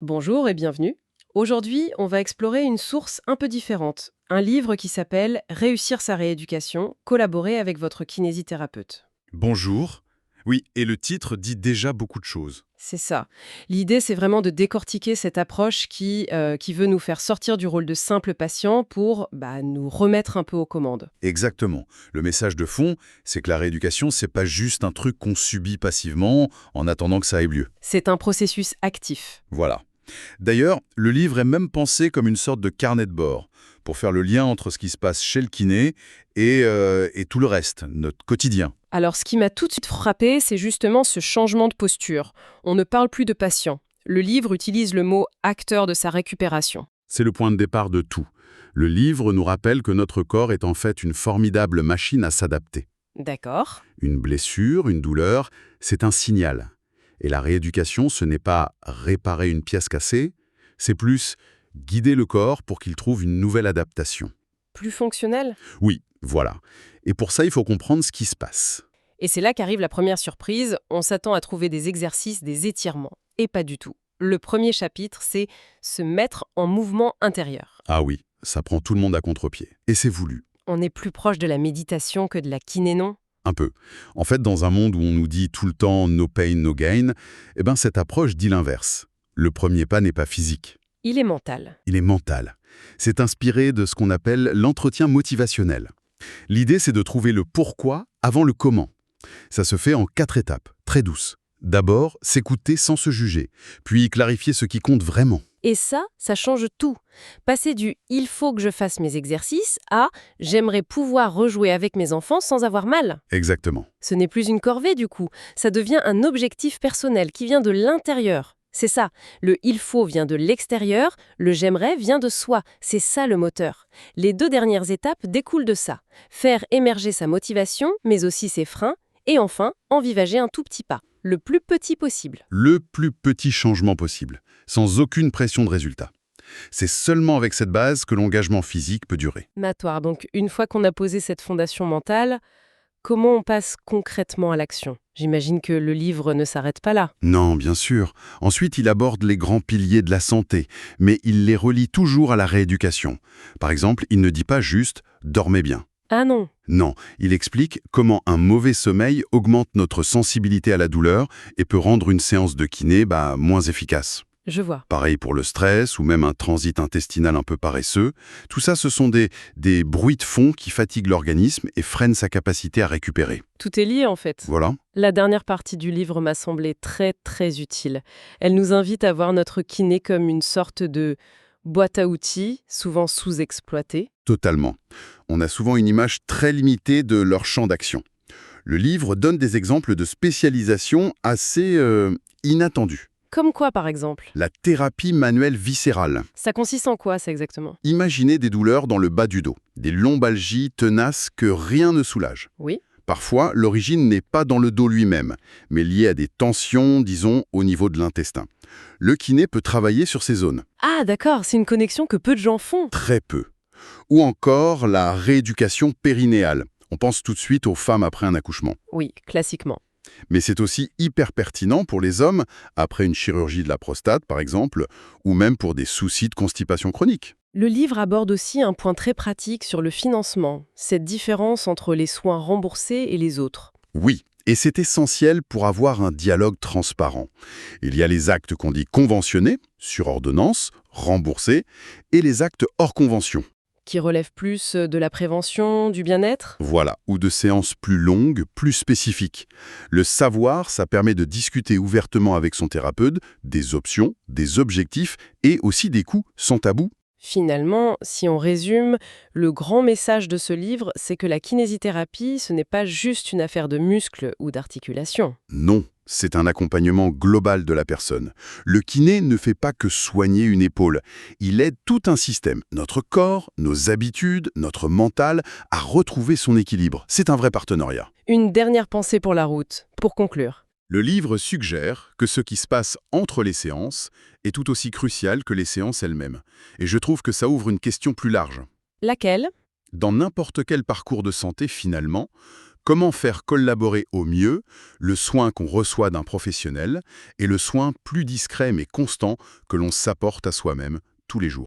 Bonjour et bienvenue. Aujourd'hui, on va explorer une source un peu différente. Un livre qui s'appelle Réussir sa rééducation, collaborer avec votre kinésithérapeute. Bonjour. Oui, et le titre dit déjà beaucoup de choses. C'est ça. L'idée, c'est vraiment de décortiquer cette approche qui veut nous faire sortir du rôle de simple patient pour nous remettre un peu aux commandes. Exactement. Le message de fond, c'est que la rééducation, c'est pas juste un truc qu'on subit passivement en attendant que ça ait lieu. C'est un processus actif. Voilà. D'ailleurs, le livre est même pensé comme une sorte de carnet de bord, pour faire le lien entre ce qui se passe chez le kiné et tout le reste, notre quotidien. Alors, ce qui m'a tout de suite frappé, c'est justement ce changement de posture. On ne parle plus de patient. Le livre utilise le mot acteur de sa récupération. C'est le point de départ de tout. Le livre nous rappelle que notre corps est en fait une formidable machine à s'adapter. D'accord. Une blessure, une douleur, c'est un signal. Et la rééducation, ce n'est pas réparer une pièce cassée, c'est plus guider le corps pour qu'il trouve une nouvelle adaptation. Plus fonctionnel. Oui, voilà. Et pour ça, il faut comprendre ce qui se passe. Et c'est là qu'arrive la première surprise. On s'attend à trouver des exercices, des étirements. Et pas du tout. Le premier chapitre, c'est se mettre en mouvement intérieur. Ah oui, ça prend tout le monde à contre-pied. Et c'est voulu. On est plus proche de la méditation que de la kiné, non? Un peu. En fait, dans un monde où on nous dit tout le temps « no pain, no gain », cette approche dit l'inverse. Le premier pas n'est pas physique, Il est mental. il est mental. C'est inspiré de ce qu'on appelle l'entretien motivationnel. L'idée, c'est de trouver le pourquoi avant le comment. Ça se fait en 4 étapes, très douces. D'abord, s'écouter sans se juger, puis clarifier ce qui compte vraiment. Et ça change tout. Passer du il faut que je fasse mes exercices à j'aimerais pouvoir rejouer avec mes enfants sans avoir mal. Exactement. Ce n'est plus une corvée du coup, ça devient un objectif personnel qui vient de l'intérieur. C'est ça, le il faut vient de l'extérieur, le j'aimerais vient de soi, c'est ça le moteur. Les 2 dernières étapes découlent de ça. Faire émerger sa motivation, mais aussi ses freins, et enfin, envisager un tout petit pas, le plus petit possible. Le plus petit changement possible, sans aucune pression de résultat. C'est seulement avec cette base que l'engagement physique peut durer. Matoire, donc une fois qu'on a posé cette fondation mentale, comment on passe concrètement à l'action? J'imagine que le livre ne s'arrête pas là. Non, bien sûr. Ensuite, il aborde les grands piliers de la santé, mais il les relie toujours à la rééducation. Par exemple, il ne dit pas juste « dormez bien ». Ah non, Non, il explique comment un mauvais sommeil augmente notre sensibilité à la douleur et peut rendre une séance de kiné moins efficace. je vois. Pareil pour le stress ou même un transit intestinal un peu paresseux. Tout ça, ce sont des bruits de fond qui fatiguent l'organisme et freinent sa capacité à récupérer. Tout est lié en fait. Voilà. La dernière partie du livre m'a semblé très très utile. Elle nous invite à voir notre kiné comme une sorte de boîte à outils, souvent sous-exploitée. Totalement. On a souvent une image très limitée de leur champ d'action. Le livre donne des exemples de spécialisation assez inattendues. Comme quoi par exemple? La thérapie manuelle viscérale. Ça consiste en quoi ça exactement? Imaginez des douleurs dans le bas du dos, des lombalgies tenaces que rien ne soulage. Oui. Parfois, l'origine n'est pas dans le dos lui-même, mais liée à des tensions, disons, au niveau de l'intestin. Le kiné peut travailler sur ces zones. Ah d'accord, c'est une connexion que peu de gens font. Très peu. Ou encore la rééducation périnéale. On pense tout de suite aux femmes après un accouchement. Oui, classiquement. Mais c'est aussi hyper pertinent pour les hommes, après une chirurgie de la prostate par exemple, ou même pour des soucis de constipation chronique. Le livre aborde aussi un point très pratique sur le financement, cette différence entre les soins remboursés et les autres. Oui, et c'est essentiel pour avoir un dialogue transparent. Il y a les actes qu'on dit conventionnés, sur ordonnance, remboursés, et les actes hors convention. Qui relève plus de la prévention, du bien-être? Voilà, ou de séances plus longues, plus spécifiques. Le savoir, ça permet de discuter ouvertement avec son thérapeute des options, des objectifs et aussi des coûts sans tabou. Finalement, si on résume, le grand message de ce livre, c'est que la kinésithérapie, ce n'est pas juste une affaire de muscles ou d'articulation. Non, c'est un accompagnement global de la personne. Le kiné ne fait pas que soigner une épaule. Il aide tout un système, notre corps, nos habitudes, notre mental, à retrouver son équilibre. C'est un vrai partenariat. Une dernière pensée pour la route, pour conclure. Le livre suggère que ce qui se passe entre les séances est tout aussi crucial que les séances elles-mêmes. Et je trouve que ça ouvre une question plus large. Laquelle? Dans n'importe quel parcours de santé, finalement, Comment faire collaborer au mieux le soin qu'on reçoit d'un professionnel et le soin plus discret mais constant que l'on s'apporte à soi-même tous les jours.